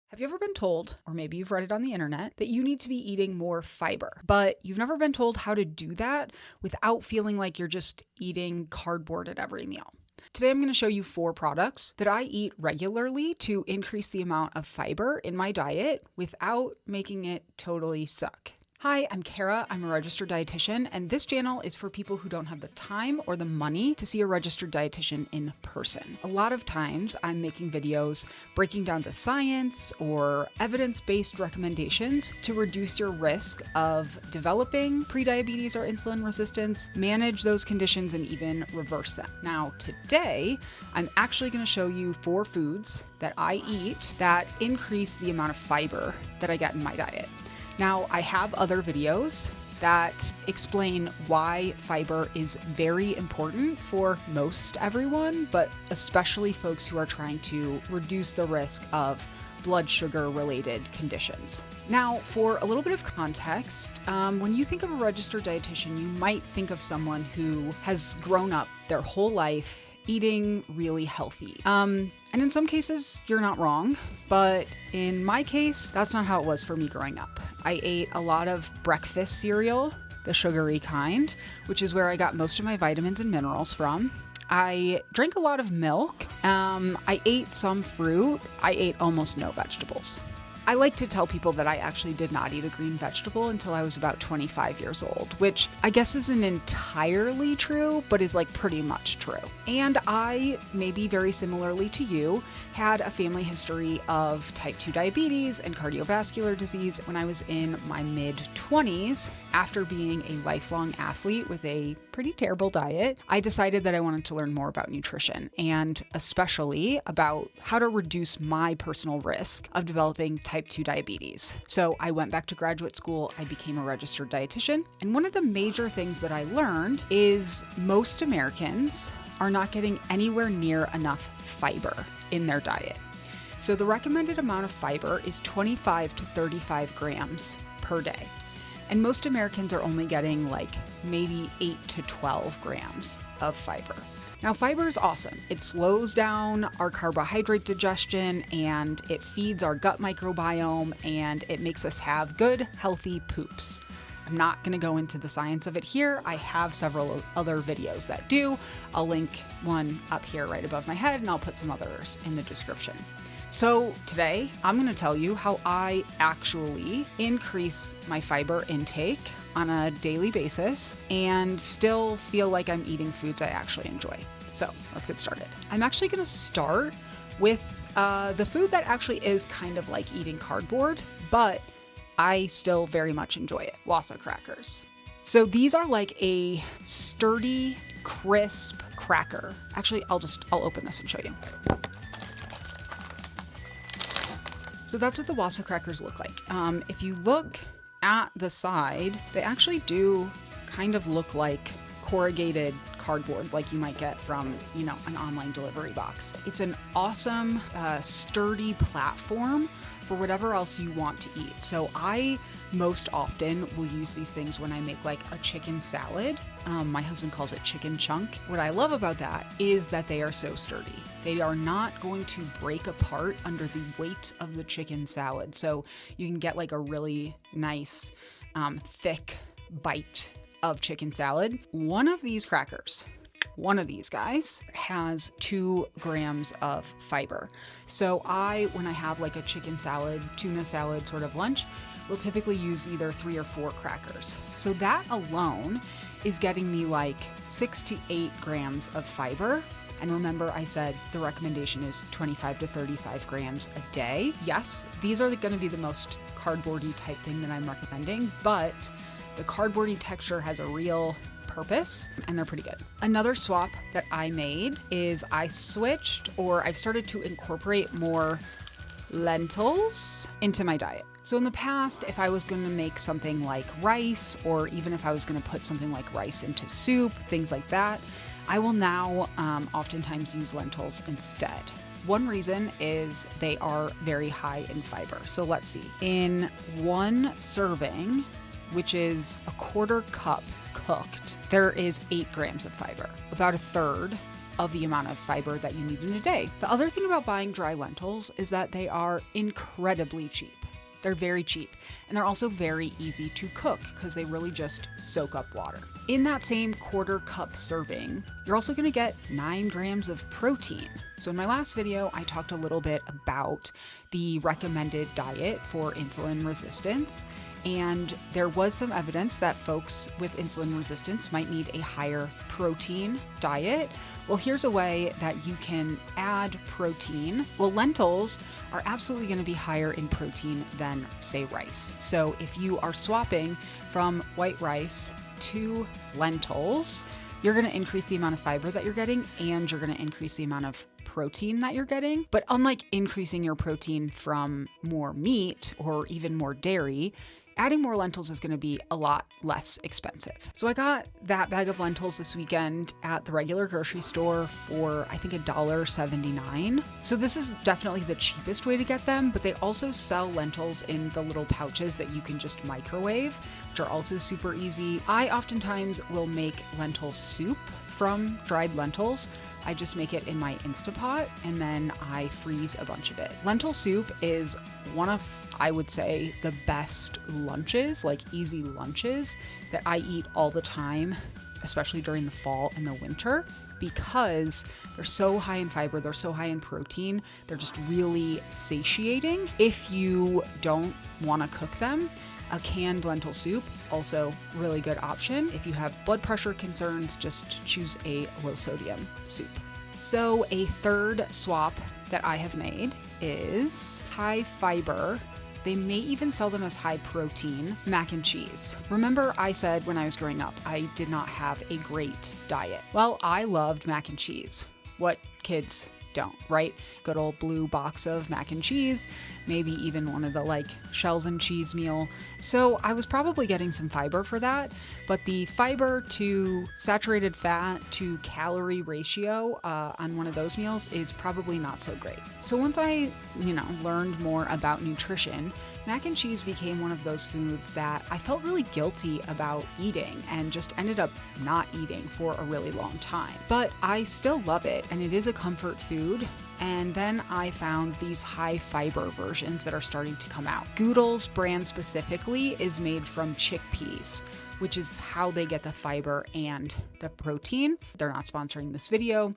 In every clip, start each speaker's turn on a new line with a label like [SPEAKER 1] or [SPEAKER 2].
[SPEAKER 1] Have you ever been told, or maybe you've read it on the internet, that you need to be eating more fiber, but you've never been told how to do that without feeling like you're just eating cardboard at every meal? Today, I'm going to show you 4 products that I eat regularly to increase the amount of fiber in my diet without making it totally suck. Hi, I'm Kara. I'm a registered dietitian, and this channel is for people who don't have the time or the money to see a registered dietitian in person. A lot of times, I'm making videos breaking down the science or evidence-based recommendations to reduce your risk of developing prediabetes or insulin resistance, manage those conditions, and even reverse them. Now, today, I'm actually going to show you 4 foods that I eat that increase the amount of fiber that I get in my diet. Now, I have other videos that explain why fiber is very important for most everyone, but especially folks who are trying to reduce the risk of blood sugar related conditions. Now, for a little bit of context, when you think of a registered dietitian, you might think of someone who has grown up their whole life eating really healthy. And in some cases, you're not wrong, but in my case, that's not how it was for me growing up. I ate a lot of breakfast cereal, the sugary kind, which is where I got most of my vitamins and minerals from. I drank a lot of milk. I ate some fruit. I ate almost no vegetables. I like to tell people that I actually did not eat a green vegetable until I was about 25 years old, which I guess isn't entirely true, but is like pretty much true. And I, maybe very similarly to you, had a family history of type 2 diabetes and cardiovascular disease when I was in my mid-20s. After being a lifelong athlete with a pretty terrible diet, I decided that I wanted to learn more about nutrition and especially about how to reduce my personal risk of developing type 2 diabetes. So I went back to graduate school, I became a registered dietitian, and one of the major things that I learned is most Americans are not getting anywhere near enough fiber in their diet. So the recommended amount of fiber is 25 to 35 grams per day. And most Americans are only getting like maybe 8 to 12 grams of fiber. Now, fiber is awesome. It slows down our carbohydrate digestion and it feeds our gut microbiome and it makes us have good, healthy poops. I'm not going to go into the science of it here. I have several other videos that do. I'll link one up here right above my head and I'll put some others in the description. So today, I'm going to tell you how I actually increase my fiber intake on a daily basis and still feel like I'm eating foods I actually enjoy. So let's get started. I'm actually going to start with the food that actually is kind of like eating cardboard, but I still very much enjoy it, Wasa Crackers. So these are like a sturdy, crisp cracker. Actually, I'll open this and show you. So that's what the Wasa Crackers look like. If you look at the side, they actually do kind of look like corrugated cardboard like you might get from, an online delivery box. It's an awesome, sturdy platform for whatever else you want to eat. So I most often will use these things when I make like a chicken salad. My husband calls it chicken chunk. What I love about that is that they are so sturdy. They are not going to break apart under the weight of the chicken salad. So you can get like a really nice, thick bite of chicken salad. One of these crackers, one of these guys, has 2 grams of fiber. So when I have like a chicken salad, tuna salad sort of lunch, will typically use either 3 or 4 crackers. So that alone is getting me like 6 to 8 grams of fiber. And remember, I said the recommendation is 25 to 35 grams a day. Yes, these are going to be the most cardboardy type thing that I'm recommending, but the cardboardy texture has a real purpose and they're pretty good. Another swap that I made is I've started to incorporate more lentils into my diet. So in the past, if I was going to make something like rice, or even if I was going to put something like rice into soup, things like that, I will now oftentimes use lentils instead. One reason is they are very high in fiber. So let's see. In 1 serving, which is a 1/4 cup cooked, there is 8 grams of fiber. About a third of the amount of fiber that you need in a day. The other thing about buying dry lentils is that they are incredibly cheap. They're very cheap, and they're also very easy to cook because they really just soak up water. In that same quarter cup serving, you're also gonna get 9 grams of protein. So in my last video, I talked a little bit about the recommended diet for insulin resistance, and there was some evidence that folks with insulin resistance might need a higher protein diet. Well, here's a way that you can add protein. Well, lentils are absolutely going to be higher in protein than, say, rice. So if you are swapping from white rice to lentils, you're going to increase the amount of fiber that you're getting, and you're going to increase the amount of protein that you're getting. But unlike increasing your protein from more meat or even more dairy, adding more lentils is going to be a lot less expensive. So I got that bag of lentils this weekend at the regular grocery store for, I think, $1.79. So this is definitely the cheapest way to get them, but they also sell lentils in the little pouches that you can just microwave, which are also super easy. I oftentimes will make lentil soup from dried lentils. I just make it in my Instapot and then I freeze a bunch of it. Lentil soup is one of, I would say, the best lunches, like easy lunches that I eat all the time, especially during the fall and the winter, because they're so high in fiber, they're so high in protein, they're just really satiating. If you don't want to cook them, a canned lentil soup, also really good option. If you have blood pressure concerns, just choose a low sodium soup. So a third swap that I have made is high fiber. They may even sell them as high protein mac and cheese. Remember I said when I was growing up, I did not have a great diet. Well, I loved mac and cheese. What kids don't, right? Good old blue box of mac and cheese, maybe even one of the shells and cheese meal. So I was probably getting some fiber for that, but the fiber to saturated fat to calorie ratio on one of those meals is probably not so great. So once I, learned more about nutrition, mac and cheese became one of those foods that I felt really guilty about eating and just ended up not eating for a really long time. But I still love it, and it is a comfort food. And then I found these high fiber versions that are starting to come out. Goodle's brand specifically is made from chickpeas, which is how they get the fiber and the protein. They're not sponsoring this video.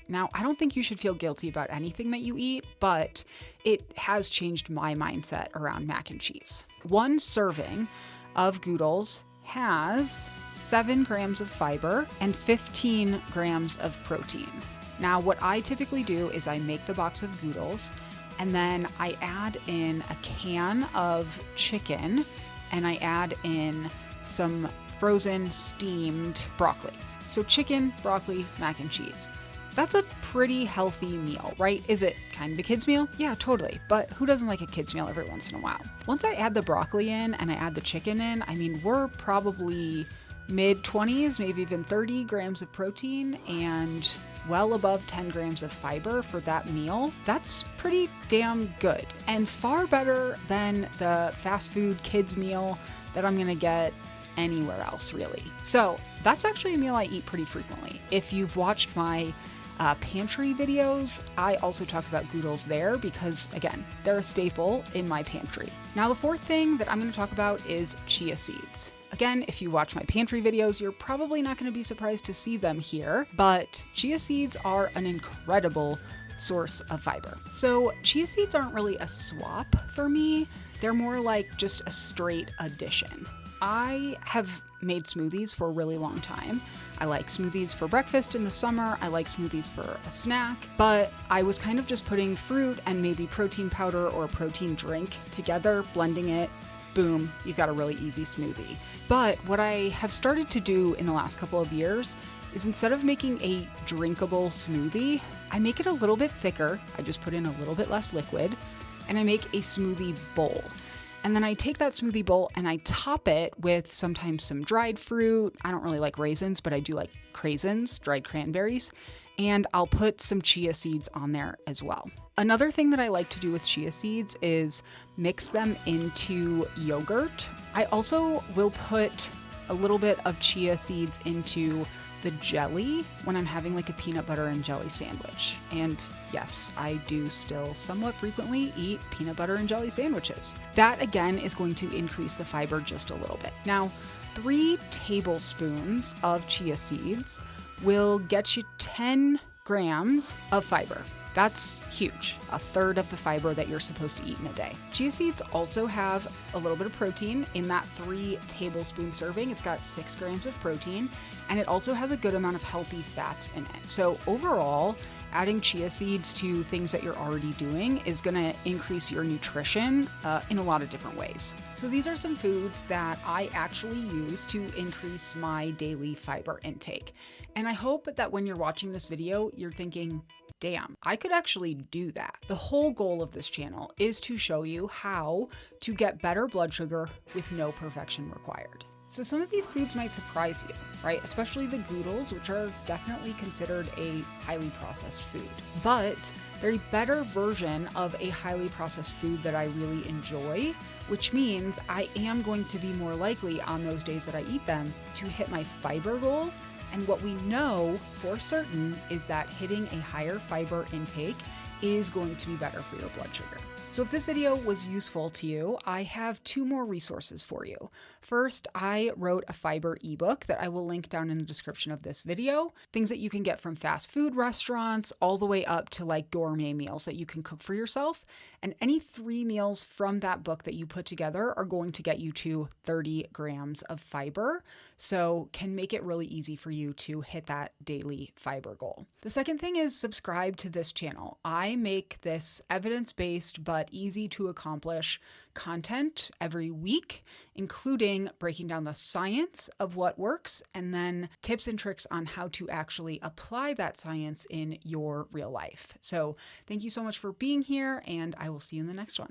[SPEAKER 1] Now, I don't think you should feel guilty about anything that you eat, but it has changed my mindset around mac and cheese. One serving of Goodle's has 7 grams of fiber and 15 grams of protein. Now, what I typically do is I make the box of Goodle's and then I add in a can of chicken and I add in some frozen steamed broccoli. So chicken, broccoli, mac and cheese. That's a pretty healthy meal, right? Is it kind of a kid's meal? Yeah, totally. But who doesn't like a kid's meal every once in a while? Once I add the broccoli in and I add the chicken in, we're probably mid-20s, maybe even 30 grams of protein and well above 10 grams of fiber for that meal. That's pretty damn good and far better than the fast food kids meal that I'm gonna get anywhere else, really. So that's actually a meal I eat pretty frequently. If you've watched my pantry videos, I also talk about Goodle's there because, again, they're a staple in my pantry. Now, the fourth thing that I'm going to talk about is chia seeds. Again, if you watch my pantry videos, you're probably not going to be surprised to see them here, but chia seeds are an incredible source of fiber. So chia seeds aren't really a swap for me. They're more like just a straight addition. I have made smoothies for a really long time. I like smoothies for breakfast in the summer. I like smoothies for a snack, but I was kind of just putting fruit and maybe protein powder or a protein drink together, blending it. Boom, you've got a really easy smoothie. But what I have started to do in the last couple of years is instead of making a drinkable smoothie, I make it a little bit thicker. I just put in a little bit less liquid and I make a smoothie bowl. And then I take that smoothie bowl and I top it with sometimes some dried fruit. I don't really like raisins, but I do like craisins, dried cranberries. And I'll put some chia seeds on there as well. Another thing that I like to do with chia seeds is mix them into yogurt. I also will put a little bit of chia seeds into the the jelly when I'm having like a peanut butter and jelly sandwich. And yes, I do still somewhat frequently eat peanut butter and jelly sandwiches. That again is going to increase the fiber just a little bit. Now, 3 tablespoons of chia seeds will get you 10 grams of fiber. That's huge, a third of the fiber that you're supposed to eat in a day. Chia seeds also have a little bit of protein in that 3 tablespoon serving. It's got 6 grams of protein, and it also has a good amount of healthy fats in it. So overall, adding chia seeds to things that you're already doing is gonna increase your nutrition in a lot of different ways. So these are some foods that I actually use to increase my daily fiber intake. And I hope that when you're watching this video, you're thinking, damn, I could actually do that. The whole goal of this channel is to show you how to get better blood sugar with no perfection required. So some of these foods might surprise you, right? Especially the goodles, which are definitely considered a highly processed food. But they're a better version of a highly processed food that I really enjoy, which means I am going to be more likely on those days that I eat them to hit my fiber goal. And what we know for certain is that hitting a higher fiber intake is going to be better for your blood sugar. So if this video was useful to you, I have 2 more resources for you. First, I wrote a fiber ebook that I will link down in the description of this video. Things that you can get from fast food restaurants all the way up to like gourmet meals that you can cook for yourself. And any 3 meals from that book that you put together are going to get you to 30 grams of fiber. So can make it really easy for you to hit that daily fiber goal. The second thing is subscribe to this channel. I make this evidence-based but easy to accomplish content every week, including breaking down the science of what works and then tips and tricks on how to actually apply that science in your real life. So thank you so much for being here, and I will see you in the next one.